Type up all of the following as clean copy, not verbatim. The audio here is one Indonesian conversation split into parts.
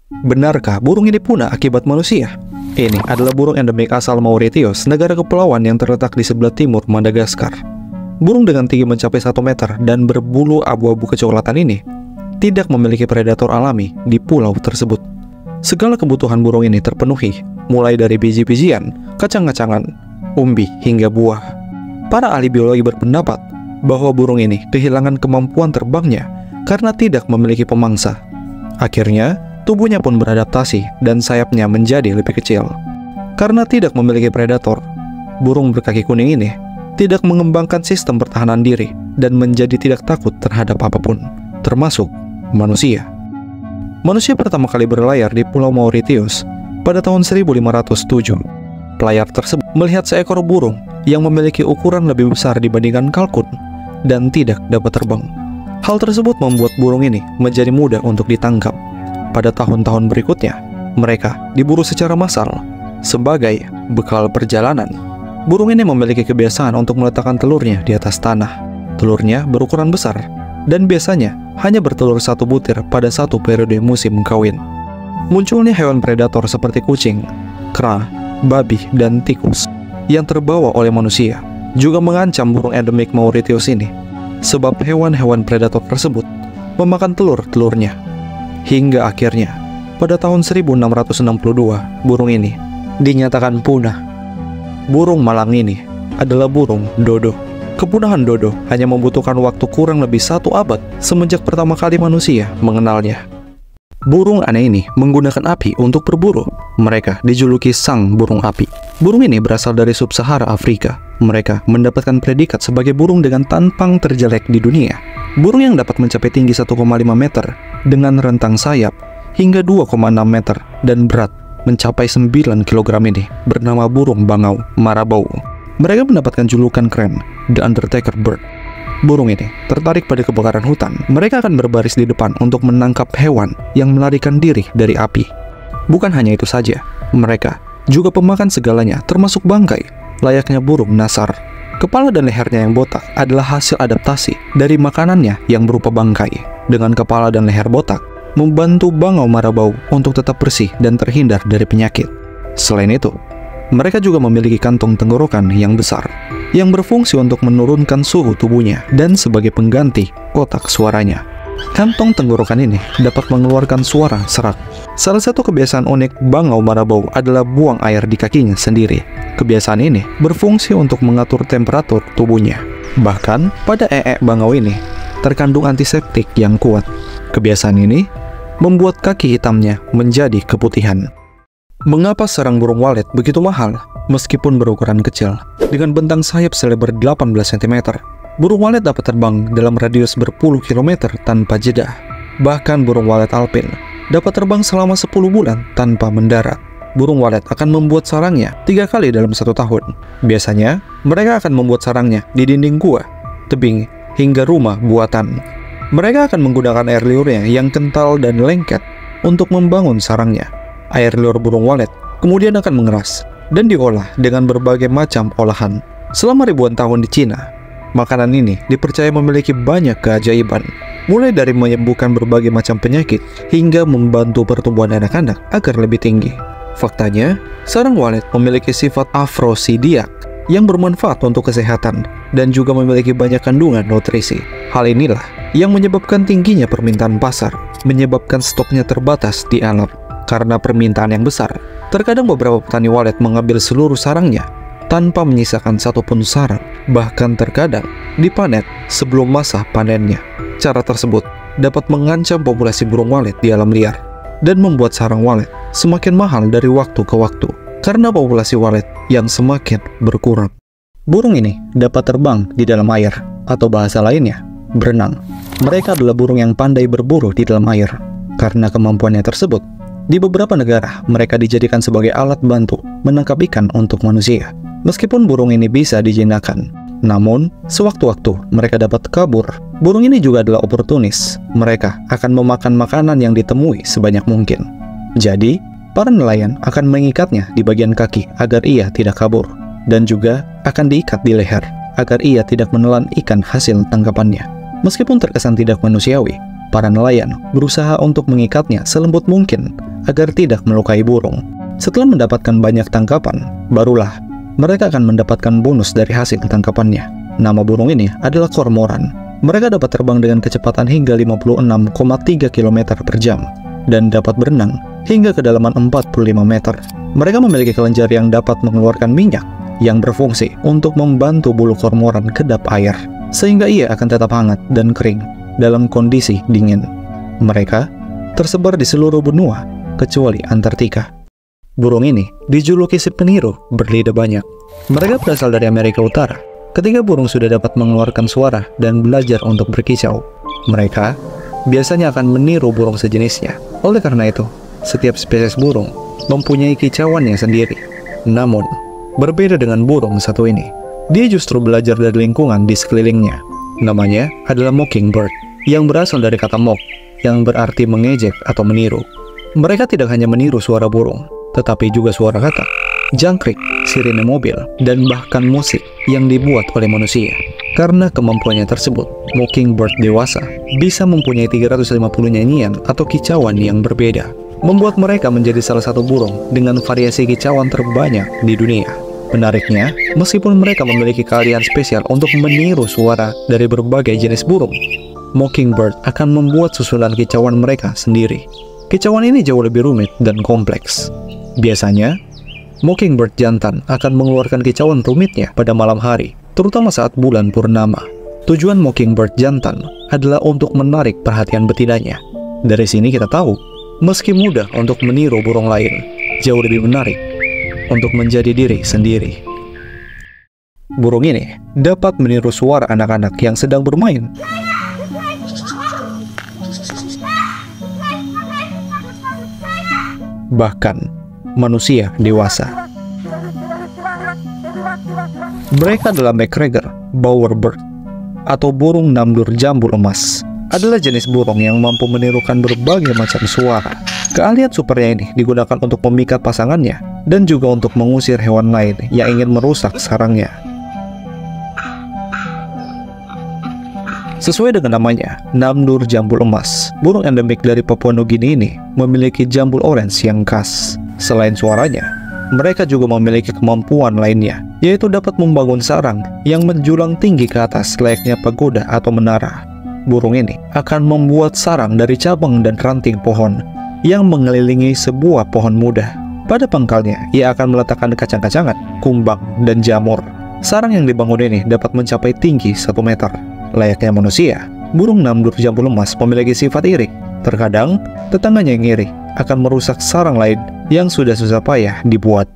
Benarkah burung ini punah akibat manusia? Ini adalah burung endemik asal Mauritius, negara kepulauan yang terletak di sebelah timur Madagaskar. Burung dengan tinggi mencapai 1 meter dan berbulu abu-abu kecoklatan ini tidak memiliki predator alami di pulau tersebut. Segala kebutuhan burung ini terpenuhi, mulai dari biji-bijian, kacang-kacangan, umbi, hingga buah. Para ahli biologi berpendapat bahwa burung ini kehilangan kemampuan terbangnya karena tidak memiliki pemangsa. Akhirnya, tubuhnya pun beradaptasi dan sayapnya menjadi lebih kecil. Karena tidak memiliki predator, burung berkaki kuning ini tidak mengembangkan sistem pertahanan diri dan menjadi tidak takut terhadap apapun, termasuk manusia. Manusia pertama kali berlayar di Pulau Mauritius pada tahun 1507. Pelayar tersebut melihat seekor burung yang memiliki ukuran lebih besar dibandingkan kalkun dan tidak dapat terbang. Hal tersebut membuat burung ini menjadi mudah untuk ditangkap. Pada tahun-tahun berikutnya, mereka diburu secara massal sebagai bekal perjalanan. Burung ini memiliki kebiasaan untuk meletakkan telurnya di atas tanah. Telurnya berukuran besar dan biasanya hanya bertelur 1 butir pada 1 periode musim kawin. Munculnya hewan predator seperti kucing, kera, babi, dan tikus yang terbawa oleh manusia juga mengancam burung endemik Mauritius ini, sebab hewan-hewan predator tersebut memakan telur-telurnya. Hingga akhirnya, pada tahun 1662, burung ini dinyatakan punah. Burung malang ini adalah burung dodo. Kepunahan dodo hanya membutuhkan waktu kurang lebih 1 abad semenjak pertama kali manusia mengenalnya. Burung aneh ini menggunakan api untuk berburu. Mereka dijuluki sang burung api. Burung ini berasal dari sub-Sahara Afrika. Mereka mendapatkan predikat sebagai burung dengan tampang terjelek di dunia. Burung yang dapat mencapai tinggi 1,5 meter dengan rentang sayap hingga 2,6 meter dan berat mencapai 9 kg ini bernama burung bangau marabou. Mereka mendapatkan julukan keren, The Undertaker Bird. Burung ini tertarik pada kebakaran hutan. Mereka akan berbaris di depan untuk menangkap hewan yang melarikan diri dari api. Bukan hanya itu saja, mereka juga pemakan segalanya, termasuk bangkai, layaknya burung nasar. Kepala dan lehernya yang botak adalah hasil adaptasi dari makanannya yang berupa bangkai. Dengan kepala dan leher botak, membantu bangau marabou untuk tetap bersih dan terhindar dari penyakit. Selain itu, mereka juga memiliki kantong tenggorokan yang besar, yang berfungsi untuk menurunkan suhu tubuhnya dan sebagai pengganti kotak suaranya. Kantong tenggorokan ini dapat mengeluarkan suara serak. Salah satu kebiasaan unik bangau marabou adalah buang air di kakinya sendiri. Kebiasaan ini berfungsi untuk mengatur temperatur tubuhnya. Bahkan pada bangau ini terkandung antiseptik yang kuat. Kebiasaan ini membuat kaki hitamnya menjadi keputihan. Mengapa sarang burung walet begitu mahal meskipun berukuran kecil? Dengan bentang sayap selebar 18 cm, burung walet dapat terbang dalam radius berpuluh kilometer tanpa jeda. Bahkan burung walet alpin dapat terbang selama 10 bulan tanpa mendarat. Burung walet akan membuat sarangnya 3 kali dalam 1 tahun. Biasanya, mereka akan membuat sarangnya di dinding gua, tebing, hingga rumah buatan. Mereka akan menggunakan air liurnya yang kental dan lengket untuk membangun sarangnya. Air liur burung walet kemudian akan mengeras dan diolah dengan berbagai macam olahan. Selama ribuan tahun di Cina, makanan ini dipercaya memiliki banyak keajaiban, mulai dari menyembuhkan berbagai macam penyakit hingga membantu pertumbuhan anak-anak agar lebih tinggi. Faktanya, sarang walet memiliki sifat afrosidiak yang bermanfaat untuk kesehatan dan juga memiliki banyak kandungan nutrisi. Hal inilah yang menyebabkan tingginya permintaan pasar, menyebabkan stoknya terbatas di alam. Karena permintaan yang besar, terkadang beberapa petani walet mengambil seluruh sarangnya tanpa menyisakan satupun sarang, bahkan terkadang dipanen sebelum masa panennya. Cara tersebut dapat mengancam populasi burung walet di alam liar dan membuat sarang walet semakin mahal dari waktu ke waktu karena populasi walet yang semakin berkurang. Burung ini dapat terbang di dalam air, atau bahasa lainnya, berenang. Mereka adalah burung yang pandai berburu di dalam air. Karena kemampuannya tersebut, di beberapa negara, mereka dijadikan sebagai alat bantu menangkap ikan untuk manusia. Meskipun burung ini bisa dijinakkan, namun sewaktu-waktu mereka dapat kabur. Burung ini juga adalah oportunis. Mereka akan memakan makanan yang ditemui sebanyak mungkin. Jadi, para nelayan akan mengikatnya di bagian kaki agar ia tidak kabur, dan juga akan diikat di leher agar ia tidak menelan ikan hasil tangkapannya. Meskipun terkesan tidak manusiawi, para nelayan berusaha untuk mengikatnya selembut mungkin agar tidak melukai burung. Setelah mendapatkan banyak tangkapan, barulah mereka akan mendapatkan bonus dari hasil tangkapannya. Nama burung ini adalah kormoran. Mereka dapat terbang dengan kecepatan hingga 56,3 km per jam dan dapat berenang hingga kedalaman 45 meter. Mereka memiliki kelenjar yang dapat mengeluarkan minyak yang berfungsi untuk membantu bulu kormoran kedap air, sehingga ia akan tetap hangat dan kering dalam kondisi dingin. Mereka tersebar di seluruh benua kecuali Antartika. Burung ini dijuluki si peniru berlidah banyak. Mereka berasal dari Amerika Utara. Ketika burung sudah dapat mengeluarkan suara dan belajar untuk berkicau, mereka biasanya akan meniru burung sejenisnya. Oleh karena itu, setiap spesies burung mempunyai kicauannya sendiri. Namun, berbeda dengan burung satu ini, dia justru belajar dari lingkungan di sekelilingnya. Namanya adalah mockingbird, yang berasal dari kata mock, yang berarti mengejek atau meniru. Mereka tidak hanya meniru suara burung, tetapi juga suara kata, jangkrik, sirine mobil, dan bahkan musik yang dibuat oleh manusia. Karena kemampuannya tersebut, mockingbird dewasa bisa mempunyai 350 nyanyian atau kicauan yang berbeda, membuat mereka menjadi salah satu burung dengan variasi kicauan terbanyak di dunia. Menariknya, meskipun mereka memiliki keahlian spesial untuk meniru suara dari berbagai jenis burung, mockingbird akan membuat susunan kicauan mereka sendiri. Kicauan ini jauh lebih rumit dan kompleks. Biasanya, mockingbird jantan akan mengeluarkan kicauan rumitnya pada malam hari, terutama saat bulan purnama. Tujuan mockingbird jantan adalah untuk menarik perhatian betinanya. Dari sini kita tahu, meski mudah untuk meniru burung lain, jauh lebih menarik untuk menjadi diri sendiri. Burung ini dapat meniru suara anak-anak yang sedang bermain. Bahkan manusia dewasa. Mereka adalah McGregor bowerbird atau burung namdur jambul emas. Adalah jenis burung yang mampu menirukan berbagai macam suara. Keahlian supernya ini digunakan untuk memikat pasangannya dan juga untuk mengusir hewan lain yang ingin merusak sarangnya. Sesuai dengan namanya, namdur jambul emas, burung endemik dari Papua Nugini ini memiliki jambul orange yang khas. Selain suaranya, mereka juga memiliki kemampuan lainnya, yaitu dapat membangun sarang yang menjulang tinggi ke atas layaknya pagoda atau menara. Burung ini akan membuat sarang dari cabang dan ranting pohon yang mengelilingi sebuah pohon muda. Pada pangkalnya, ia akan meletakkan kacang-kacangan, kumbang, dan jamur. Sarang yang dibangun ini dapat mencapai tinggi 1 meter. Layaknya manusia, burung namdur jambul emas memiliki sifat iri. Terkadang, tetangganya yang iri akan merusak sarang lain yang sudah susah payah dibuat.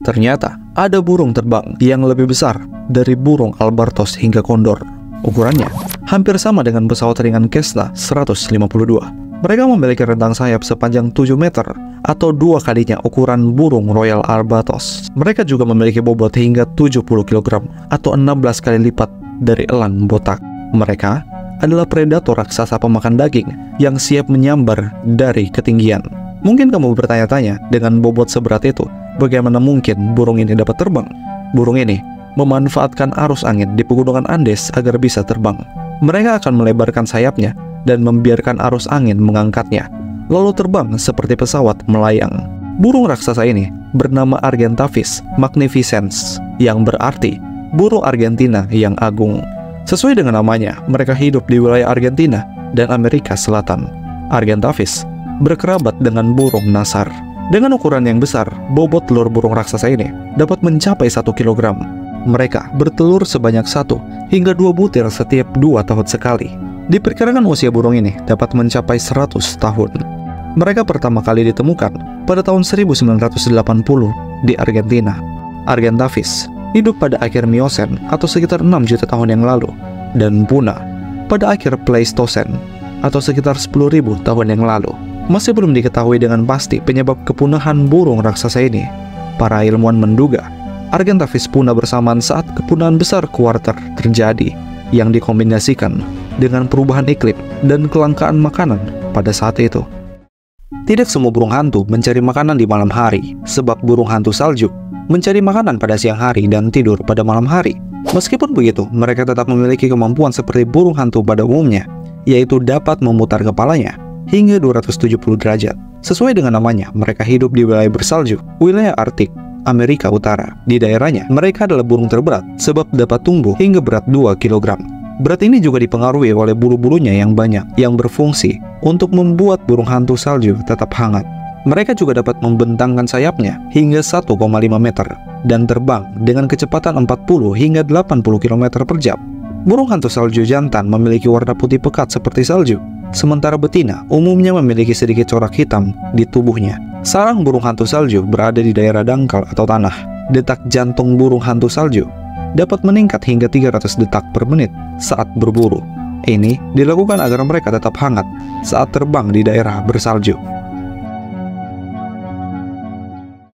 Ternyata, ada burung terbang yang lebih besar dari burung albatros hingga kondor. Ukurannya hampir sama dengan pesawat ringan Cessna 152. Mereka memiliki rentang sayap sepanjang 7 meter atau 2 kalinya ukuran burung Royal Albatros. Mereka juga memiliki bobot hingga 70 kg atau 16 kali lipat dari elang botak. Mereka adalah predator raksasa pemakan daging yang siap menyambar dari ketinggian. Mungkin kamu bertanya-tanya, dengan bobot seberat itu, bagaimana mungkin burung ini dapat terbang? Burung ini memanfaatkan arus angin di pegunungan Andes agar bisa terbang. Mereka akan melebarkan sayapnya dan membiarkan arus angin mengangkatnya, lalu terbang seperti pesawat melayang. Burung raksasa ini bernama Argentavis magnificens, yang berarti burung Argentina yang agung. Sesuai dengan namanya, mereka hidup di wilayah Argentina dan Amerika Selatan. Argentavis berkerabat dengan burung nasar. Dengan ukuran yang besar, bobot telur burung raksasa ini dapat mencapai 1 kg. Mereka bertelur sebanyak 1 hingga 2 butir setiap 2 tahun sekali. Diperkirakan usia burung ini dapat mencapai 100 tahun. Mereka pertama kali ditemukan pada tahun 1980 di Argentina. Argentavis hidup pada akhir Miosen atau sekitar 6 juta tahun yang lalu, dan punah pada akhir Pleistosen atau sekitar 10.000 tahun yang lalu. Masih belum diketahui dengan pasti penyebab kepunahan burung raksasa ini. Para ilmuwan menduga Argentavis punah bersamaan saat kepunahan besar kuarter terjadi yang dikombinasikan dengan perubahan iklim dan kelangkaan makanan pada saat itu. Tidak semua burung hantu mencari makanan di malam hari, sebab burung hantu salju mencari makanan pada siang hari dan tidur pada malam hari. Meskipun begitu, mereka tetap memiliki kemampuan seperti burung hantu pada umumnya, yaitu dapat memutar kepalanya hingga 270 derajat. Sesuai dengan namanya, mereka hidup di wilayah bersalju, wilayah Arktik, Amerika Utara. Di daerahnya, mereka adalah burung terberat sebab dapat tumbuh hingga berat 2 kg. Berat ini juga dipengaruhi oleh bulu-bulunya yang banyak, yang berfungsi untuk membuat burung hantu salju tetap hangat. Mereka juga dapat membentangkan sayapnya hingga 1,5 meter dan terbang dengan kecepatan 40 hingga 80 km per jam. Burung hantu salju jantan memiliki warna putih pekat seperti salju, sementara betina umumnya memiliki sedikit corak hitam di tubuhnya. Sarang burung hantu salju berada di daerah dangkal atau tanah. Detak jantung burung hantu salju dapat meningkat hingga 300 detak per menit saat berburu. Ini dilakukan agar mereka tetap hangat saat terbang di daerah bersalju.